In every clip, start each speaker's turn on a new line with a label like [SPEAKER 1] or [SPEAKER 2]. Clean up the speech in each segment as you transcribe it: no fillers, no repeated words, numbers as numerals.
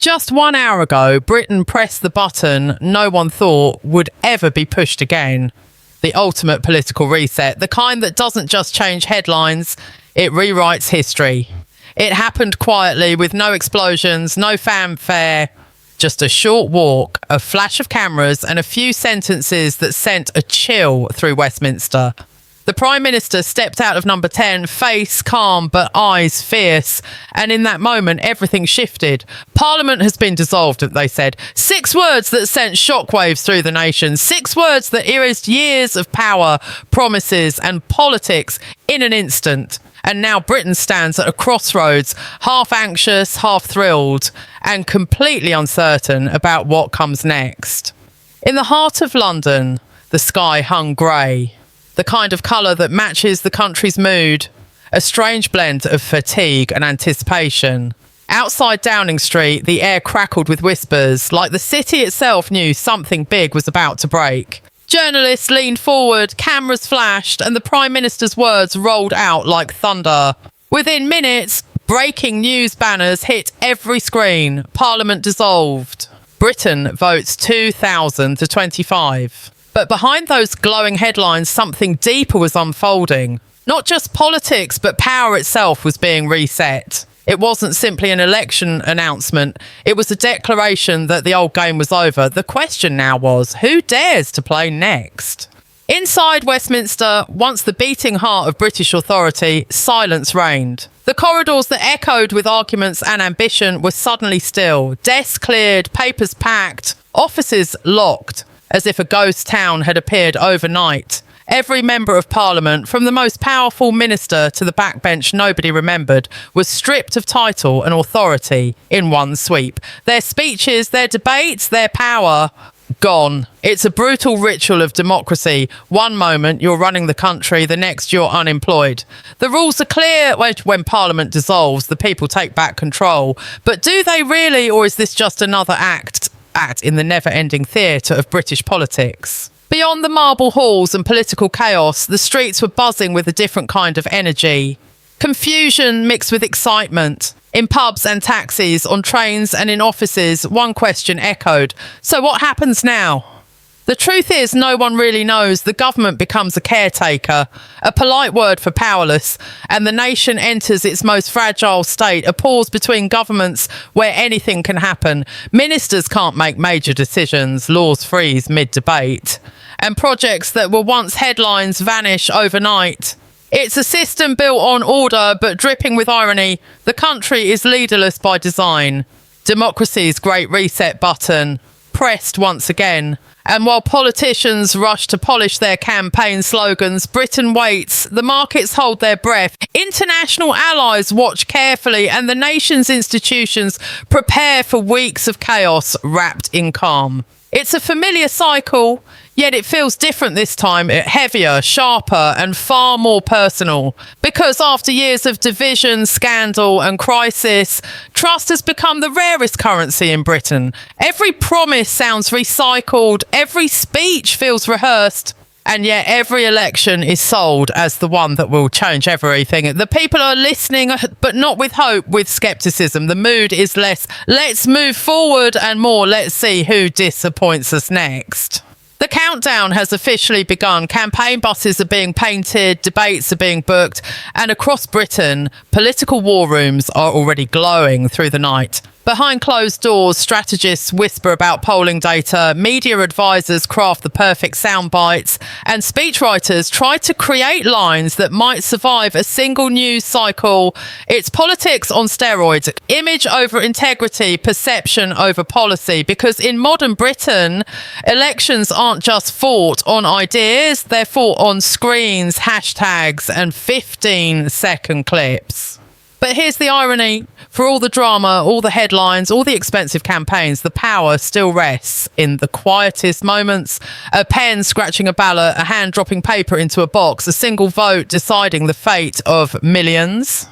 [SPEAKER 1] Just 1 hour ago, Britain pressed the button no one thought would ever be pushed again. The ultimate political reset, the kind that doesn't just change headlines, it rewrites history. It happened quietly with no explosions, no fanfare, just a short walk, a flash of cameras and a few sentences that sent a chill through Westminster. The Prime Minister stepped out of number 10, face calm but eyes fierce. And in that moment, everything shifted. Parliament has been dissolved, they said. 6 words that sent shockwaves through the nation. 6 words that erased years of power, promises and politics in an instant. And now Britain stands at a crossroads, half anxious, half thrilled, and completely uncertain about what comes next. In the heart of London, the sky hung grey. The kind of colour that matches the country's mood, a strange blend of fatigue and anticipation. Outside Downing Street, the air crackled with whispers, like the city itself knew something big was about to break. Journalists leaned forward, cameras flashed, and the Prime Minister's words rolled out like thunder. Within minutes, breaking news banners hit every screen. Parliament dissolved. Britain votes 2,000 to 25. But behind those glowing headlines, something deeper was unfolding. Not just politics, but power itself was being reset. It wasn't simply an election announcement. It was a declaration that the old game was over. The question now was, who dares to play next? Inside Westminster, once the beating heart of British authority, silence reigned. The corridors that echoed with arguments and ambition were suddenly still. Desks cleared, papers packed, offices locked. As if a ghost town had appeared overnight. Every member of Parliament, from the most powerful minister to the backbench nobody remembered, was stripped of title and authority in one sweep. Their speeches, their debates, their power, gone. It's a brutal ritual of democracy. One moment you're running the country, the next you're unemployed. The rules are clear. When Parliament dissolves, the people take back control. But do they really, or is this just another act in the never-ending theatre of British politics? Beyond the marble halls and political chaos, the streets were buzzing with a different kind of energy. Confusion mixed with excitement. In pubs and taxis, on trains and in offices, one question echoed. So what happens now? The truth is, no one really knows. The government becomes a caretaker, a polite word for powerless, and the nation enters its most fragile state, a pause between governments where anything can happen. Ministers can't make major decisions, laws freeze mid-debate, and projects that were once headlines vanish overnight. It's a system built on order, but dripping with irony. The country is leaderless by design. Democracy's great reset button, pressed once again. And while politicians rush to polish their campaign slogans, Britain waits, the markets hold their breath, international allies watch carefully, and the nation's institutions prepare for weeks of chaos wrapped in calm. It's a familiar cycle, yet it feels different this time, heavier, sharper, and far more personal. Because after years of division, scandal, and crisis, trust has become the rarest currency in Britain. Every promise sounds recycled, every speech feels rehearsed, and yet every election is sold as the one that will change everything. The people are listening, but not with hope, with scepticism. The mood is less, let's move forward, and more, let's see who disappoints us next. The countdown has officially begun. Campaign buses are being painted, debates are being booked, and across Britain, political war rooms are already glowing through the night. Behind closed doors, strategists whisper about polling data, media advisors craft the perfect sound bites, and speechwriters try to create lines that might survive a single news cycle. It's politics on steroids, image over integrity, perception over policy, because in modern Britain, elections aren't just fought on ideas, they're fought on screens, hashtags, and 15-second clips. But here's the irony. For all the drama, all the headlines, all the expensive campaigns, the power still rests in the quietest moments. A pen scratching a ballot, a hand dropping paper into a box, a single vote deciding the fate of millions.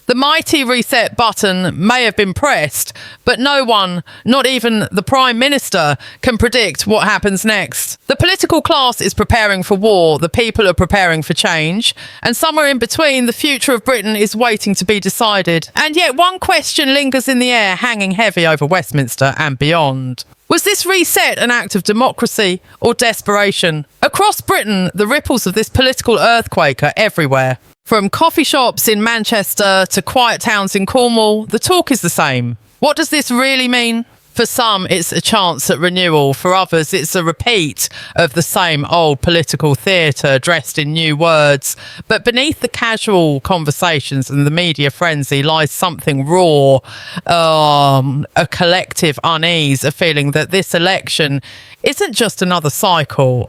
[SPEAKER 1] The mighty reset button may have been pressed, but no one, not even the Prime Minister, can predict what happens next. The political class is preparing for war, the people are preparing for change, and somewhere in between, the future of Britain is waiting to be decided. And yet one question lingers in the air, hanging heavy over Westminster and beyond. Was this reset an act of democracy or desperation? Across Britain, the ripples of this political earthquake are everywhere. From coffee shops in Manchester to quiet towns in Cornwall, the talk is the same. What does this really mean? For some, it's a chance at renewal. For others, it's a repeat of the same old political theatre dressed in new words. But beneath the casual conversations and the media frenzy lies something raw, a collective unease, a feeling that this election isn't just another cycle,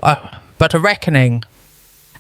[SPEAKER 1] but a reckoning.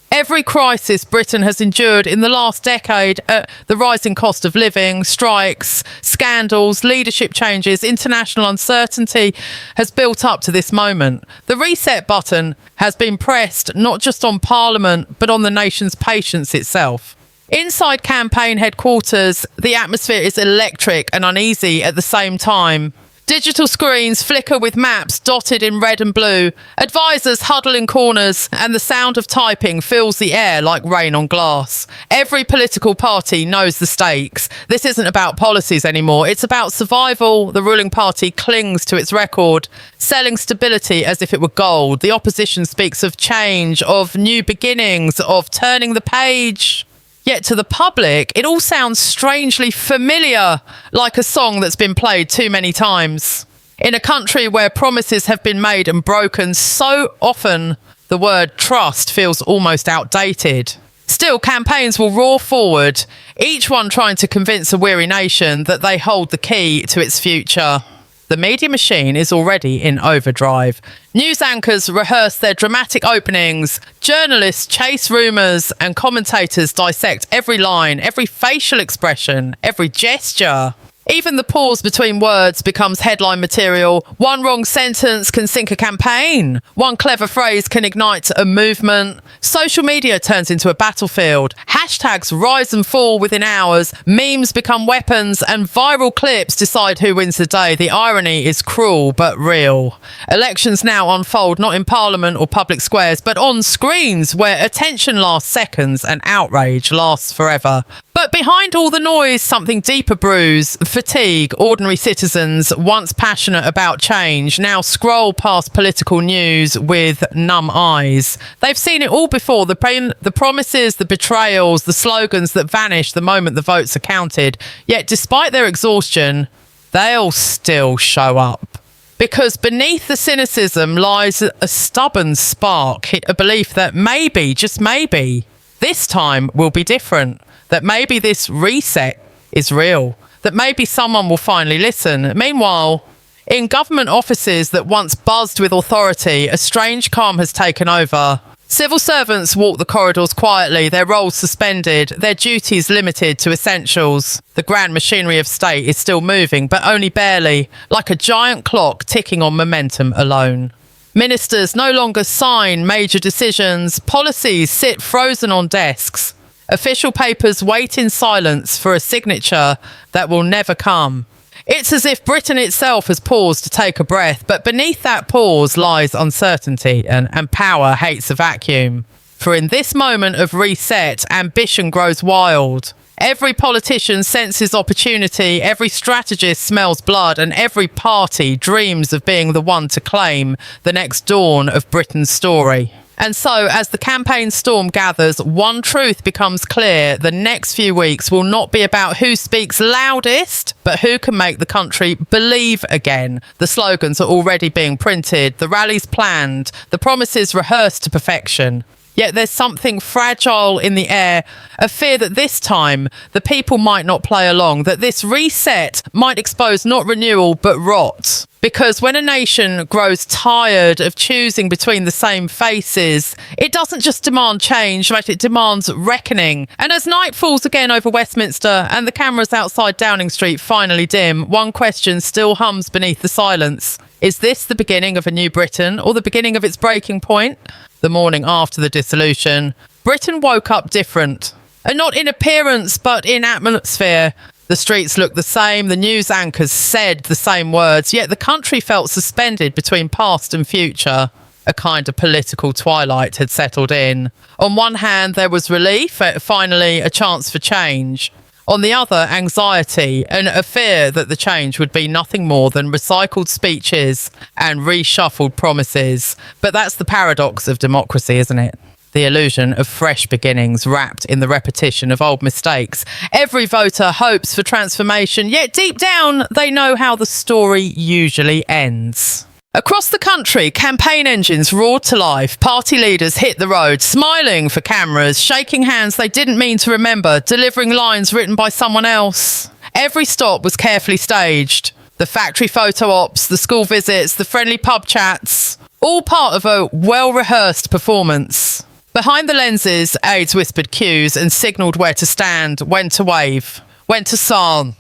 [SPEAKER 1] Every crisis Britain has endured in the last decade, the rising cost of living, strikes, scandals, leadership changes, international uncertainty has built up to this moment. The reset button has been pressed not just on Parliament, but on the nation's patience itself. Inside campaign headquarters, the atmosphere is electric and uneasy at the same time. Digital screens flicker with maps dotted in red and blue. Advisors huddle in corners and the sound of typing fills the air like rain on glass. Every political party knows the stakes. This isn't about policies anymore. It's about survival. The ruling party clings to its record, selling stability as if it were gold. The opposition speaks of change, of new beginnings, of turning the page. Yet to the public, it all sounds strangely familiar, like a song that's been played too many times. In a country where promises have been made and broken so often, the word trust feels almost outdated. Still, campaigns will roar forward, each one trying to convince a weary nation that they hold the key to its future. The media machine is already in overdrive. News anchors rehearse their dramatic openings, journalists chase rumours, and commentators dissect every line, every facial expression, every gesture. Even the pause between words becomes headline material. One wrong sentence can sink a campaign. One clever phrase can ignite a movement. Social media turns into a battlefield. Hashtags rise and fall within hours. Memes become weapons and viral clips decide who wins the day. The irony is cruel but real. Elections now unfold not in Parliament or public squares, but on screens where attention lasts seconds and outrage lasts forever. But behind all the noise, something deeper brews. Fatigue. Ordinary citizens, once passionate about change, now scroll past political news with numb eyes. They've seen it all before. The promises, the betrayals, the slogans that vanish the moment the votes are counted. Yet despite their exhaustion, they'll still show up. Because beneath the cynicism lies a stubborn spark, a belief that maybe, just maybe, this time will be different. That maybe this reset is real, that maybe someone will finally listen. Meanwhile, in government offices that once buzzed with authority, a strange calm has taken over. Civil servants walk the corridors quietly, their roles suspended, their duties limited to essentials. The grand machinery of state is still moving, but only barely, like a giant clock ticking on momentum alone. Ministers no longer sign major decisions, policies sit frozen on desks. Official papers wait in silence for a signature that will never come. It's as if Britain itself has paused to take a breath, but beneath that pause lies uncertainty, and power hates a vacuum. For in this moment of reset, ambition grows wild. Every politician senses opportunity, every strategist smells blood, and every party dreams of being the one to claim the next dawn of Britain's story. And so, as the campaign storm gathers, one truth becomes clear. The next few weeks will not be about who speaks loudest, but who can make the country believe again. The slogans are already being printed, the rallies planned, the promises rehearsed to perfection. Yet there's something fragile in the air, a fear that this time the people might not play along, that this reset might expose not renewal but rot. Because when a nation grows tired of choosing between the same faces, it doesn't just demand change, but it demands reckoning. And as night falls again over Westminster and the cameras outside Downing Street finally dim, one question still hums beneath the silence. Is this the beginning of a new Britain, or the beginning of its breaking point? The morning after the dissolution, Britain woke up different. And not in appearance, but in atmosphere. The streets looked the same, the news anchors said the same words, yet the country felt suspended between past and future. A kind of political twilight had settled in. On one hand, there was relief, finally a chance for change. On the other, anxiety and a fear that the change would be nothing more than recycled speeches and reshuffled promises. But that's the paradox of democracy, isn't it? The illusion of fresh beginnings wrapped in the repetition of old mistakes. Every voter hopes for transformation, yet deep down they know how the story usually ends. Across the country, campaign engines roared to life. Party leaders hit the road, smiling for cameras, shaking hands they didn't mean to remember, delivering lines written by someone else. Every stop was carefully staged. The factory photo ops, the school visits, the friendly pub chats, all part of a well-rehearsed performance. Behind the lenses, aides whispered cues and signalled where to stand, when to wave, when to sign.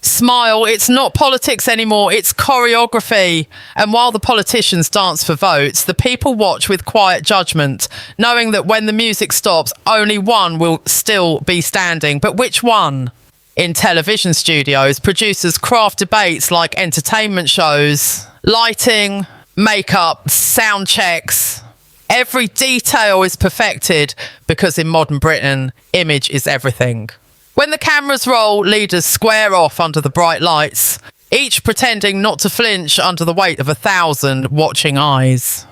[SPEAKER 1] Smile, it's not politics anymore, it's choreography. And while the politicians dance for votes, the people watch with quiet judgment, knowing that when the music stops, only one will still be standing. But which one? In television studios, producers craft debates like entertainment shows, lighting, makeup, sound checks. Every detail is perfected because in modern Britain, image is everything. When the cameras roll, leaders square off under the bright lights, each pretending not to flinch under the weight of 1,000 watching eyes.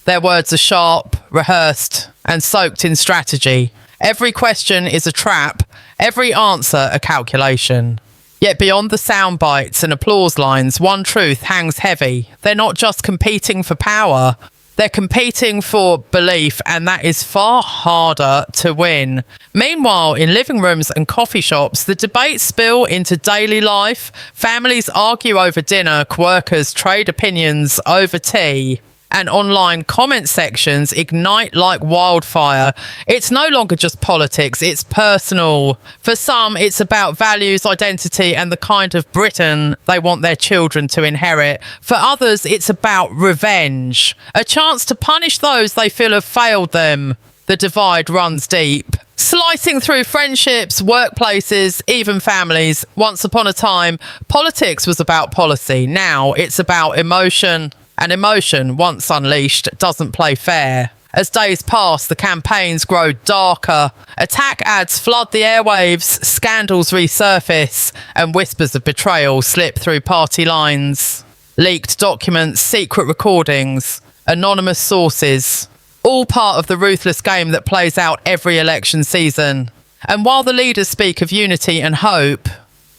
[SPEAKER 1] Their words are sharp, rehearsed, and soaked in strategy. Every question is a trap, every answer a calculation. Yet beyond the sound bites and applause lines, one truth hangs heavy. They're not just competing for power. They're competing for belief, and that is far harder to win. Meanwhile, in living rooms and coffee shops, the debates spill into daily life. Families argue over dinner, workers trade opinions over tea, and online comment sections ignite like wildfire. It's no longer just politics, it's personal. For some, it's about values, identity, and the kind of Britain they want their children to inherit. For others, it's about revenge, a chance to punish those they feel have failed them. The divide runs deep, slicing through friendships, workplaces, even families. Once upon a time, politics was about policy. Now it's about emotion. And emotion, once unleashed, doesn't play fair. As days pass, the campaigns grow darker. Attack ads flood the airwaves, scandals resurface, and whispers of betrayal slip through party lines. Leaked documents, secret recordings, anonymous sources, all part of the ruthless game that plays out every election season. And while the leaders speak of unity and hope,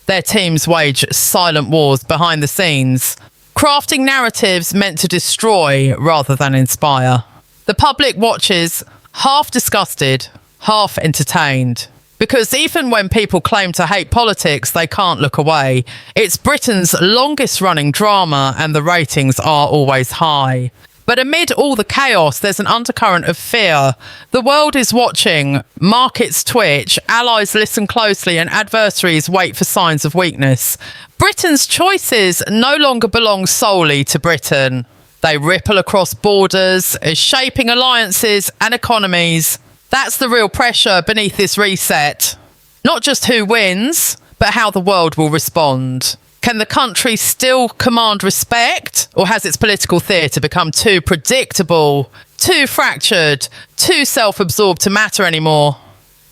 [SPEAKER 1] their teams wage silent wars behind the scenes, crafting narratives meant to destroy rather than inspire. The public watches, half disgusted, half entertained. Because even when people claim to hate politics, they can't look away. It's Britain's longest running drama and the ratings are always high. But amid all the chaos, there's an undercurrent of fear. The world is watching, markets twitch, allies listen closely, and adversaries wait for signs of weakness. Britain's choices no longer belong solely to Britain. They ripple across borders, shaping alliances and economies. That's the real pressure beneath this reset. Not just who wins, but how the world will respond. Can the country still command respect, or has its political theatre become too predictable, too fractured, too self-absorbed to matter anymore?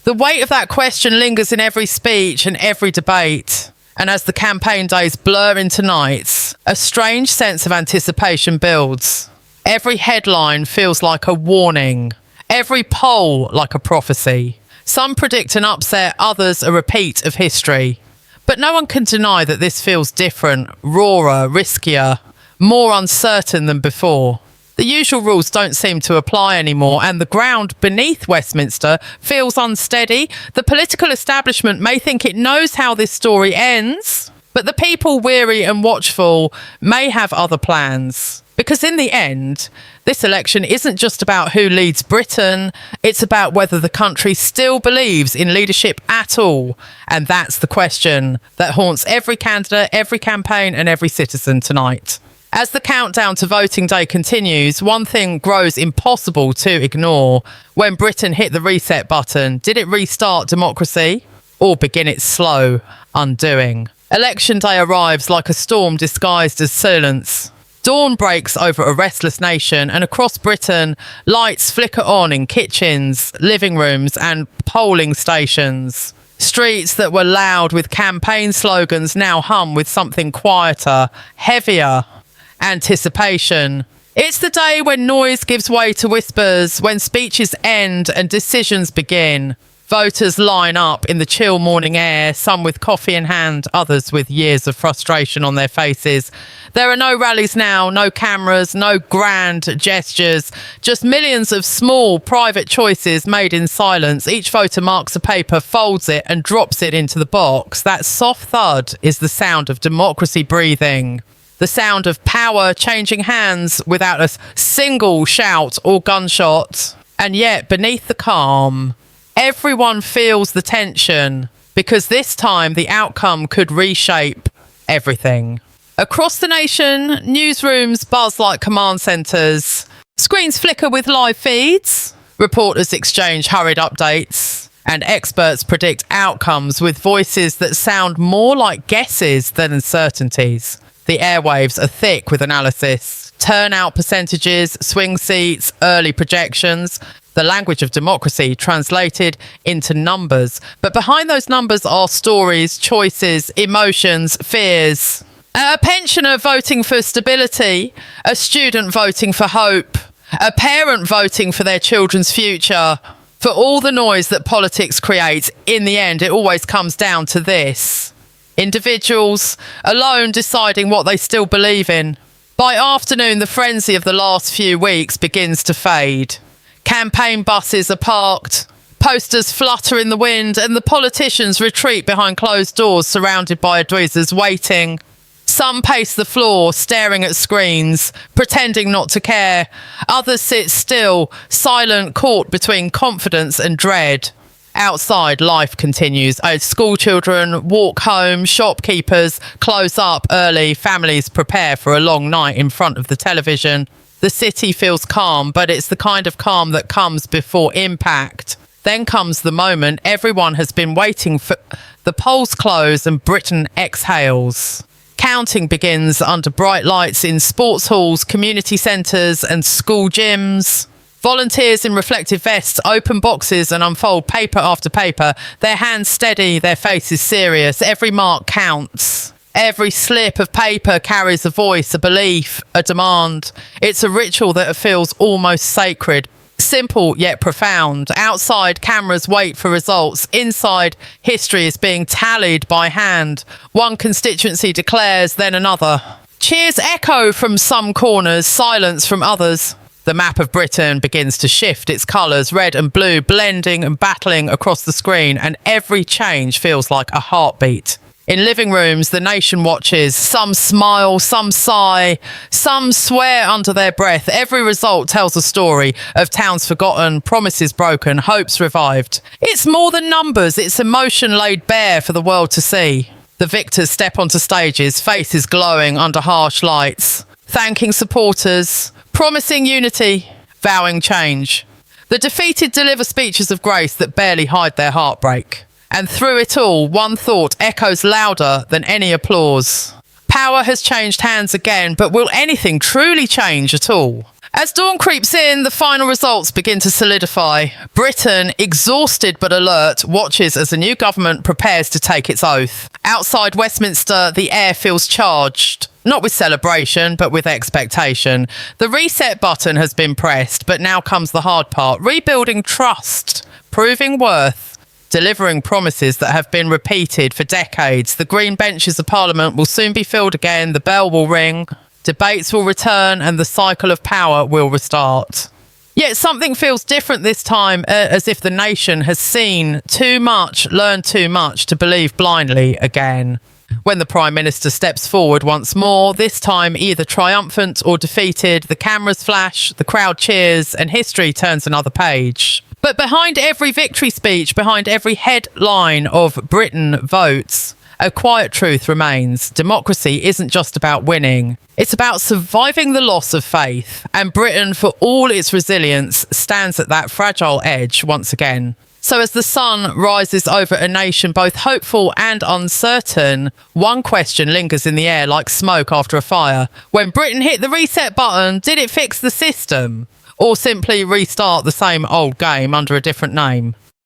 [SPEAKER 1] The weight of that question lingers in every speech and every debate. And as the campaign days blur into nights, a strange sense of anticipation builds. Every headline feels like a warning, every poll like a prophecy. Some predict an upset, others a repeat of history. But no one can deny that this feels different, rawer, riskier, more uncertain than before. The usual rules don't seem to apply anymore, and the ground beneath Westminster feels unsteady. The political establishment may think it knows how this story ends, but the people, weary and watchful, may have other plans. Because in the end, this election isn't just about who leads Britain, it's about whether the country still believes in leadership at all. And that's the question that haunts every candidate, every campaign and every citizen tonight. As the countdown to voting day continues, one thing grows impossible to ignore. When Britain hit the reset button, did it restart democracy or begin its slow undoing? Election day arrives like a storm disguised as silence. Dawn breaks over a restless nation, and across Britain, lights flicker on in kitchens, living rooms, and polling stations. Streets that were loud with campaign slogans now hum with something quieter, heavier: anticipation. It's the day when noise gives way to whispers, when speeches end and decisions begin. Voters line up in the chill morning air, some with coffee in hand, others with years of frustration on their faces. There are no rallies now, no cameras, no grand gestures, just millions of small private choices made in silence. Each voter marks a paper, folds it and drops it into the box. That soft thud is the sound of democracy breathing. The sound of power changing hands without a single shout or gunshot. And yet, beneath the calm, everyone feels the tension, because this time the outcome could reshape everything. Across the nation, newsrooms buzz like command centres. Screens flicker with live feeds. Reporters exchange hurried updates. And experts predict outcomes with voices that sound more like guesses than certainties. The airwaves are thick with analysis, turnout percentages, swing seats, early projections. The language of democracy translated into numbers. But behind those numbers are stories, choices, emotions, fears. A pensioner voting for stability, a student voting for hope, a parent voting for their children's future. For all the noise that politics creates, in the end, it always comes down to this: individuals alone deciding what they still believe in. By afternoon, the frenzy of the last few weeks begins to fade. Campaign buses are parked, posters flutter in the wind, and the politicians retreat behind closed doors surrounded by advisors waiting. Some pace the floor, staring at screens, pretending not to care. Others sit still, silent, caught between confidence and dread. Outside, life continues. As school children walk home, shopkeepers close up early, families prepare for a long night in front of the television. The city feels calm, but it's the kind of calm that comes before impact. Then comes the moment everyone has been waiting for. The polls close and Britain exhales. Counting begins under bright lights in sports halls, community centres and school gyms. Volunteers in reflective vests open boxes and unfold paper after paper, their hands steady, their faces serious. Every mark counts. Every slip of paper carries a voice, a belief, a demand. It's a ritual that feels almost sacred. Simple yet profound. Outside, cameras wait for results. Inside, history is being tallied by hand. One constituency declares, then another. Cheers echo from some corners, silence from others. The map of Britain begins to shift its colours, red and blue, blending and battling across the screen, and every change feels like a heartbeat. In living rooms, the nation watches. Some smile, some sigh, some swear under their breath. Every result tells a story of towns forgotten, promises broken, hopes revived. It's more than numbers, it's emotion laid bare for the world to see. The victors step onto stages, faces glowing under harsh lights, thanking supporters, promising unity, vowing change. The defeated deliver speeches of grace that barely hide their heartbreak. And through it all, one thought echoes louder than any applause. Power has changed hands again, but will anything truly change at all? As dawn creeps in, the final results begin to solidify. Britain, exhausted but alert, watches as a new government prepares to take its oath. Outside Westminster, the air feels charged. Not with celebration, but with expectation. The reset button has been pressed, but now comes the hard part. Rebuilding trust, proving worth. Delivering promises that have been repeated for decades. The green benches of Parliament will soon be filled again, the bell will ring, debates will return, and the cycle of power will restart. Yet something feels different this time, as if the nation has seen too much, learned too much to believe blindly again. When the Prime Minister steps forward once more, this time either triumphant or defeated, the cameras flash, the crowd cheers, and history turns another page. But behind every victory speech, behind every headline of Britain votes, a quiet truth remains. Democracy isn't just about winning. It's about surviving the loss of faith. And Britain, for all its resilience, stands at that fragile edge once again. So as the sun rises over a nation both hopeful and uncertain, one question lingers in the air like smoke after a fire. When Britain hit the reset button, did it fix the system? Or simply restart the same old game under a different name?